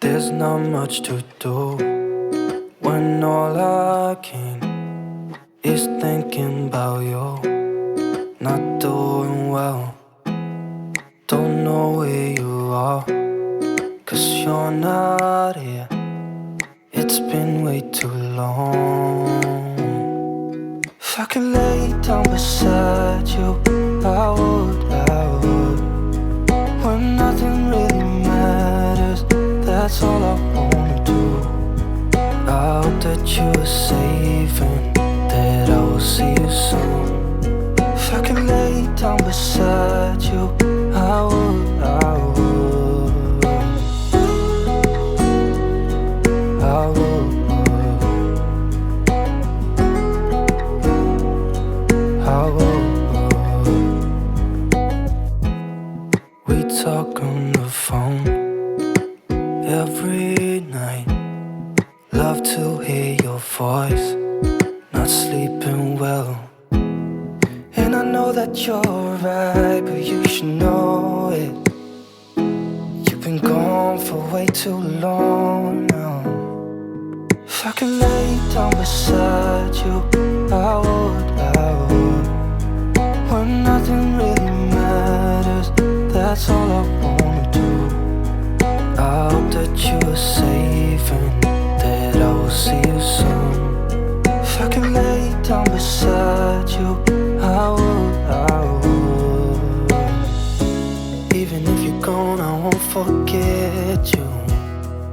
There's not much to do when all I can is thinking about you. Not doing well, don't know where you are, 'cause you're not here. It's been way too long. If I could lay down beside you, I would. When nothing really matters, that's all I wanna do. I hope that you are safe and that I will see you soon. If I could lay down beside you, I would. I would. We talk on the phone every night. Love to hear your voice. Not sleeping well, and I know that you're right, but you should know it. You've been gone for way too long now. If I could lay down beside you, I would. When nothing really matters, that's all I wanna do. I hope that you are safe and that I will see you soon. If I could lay down beside you, I would. Even if you're gone, I won't forget you.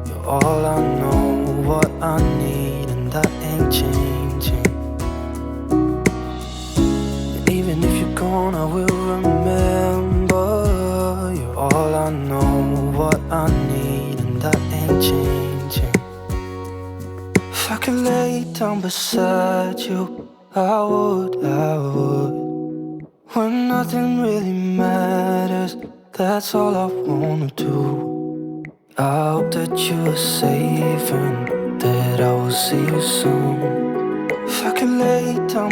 You're all I know, what I need, and that ain't changing. And even if you're gone, I will remember. You're all I know, what I need, and that ain't changing. If I could lay down beside you, I would. When nothing really matters, that's all I wanna do. I hope that you are safe and that I will see you soon. If I could lay down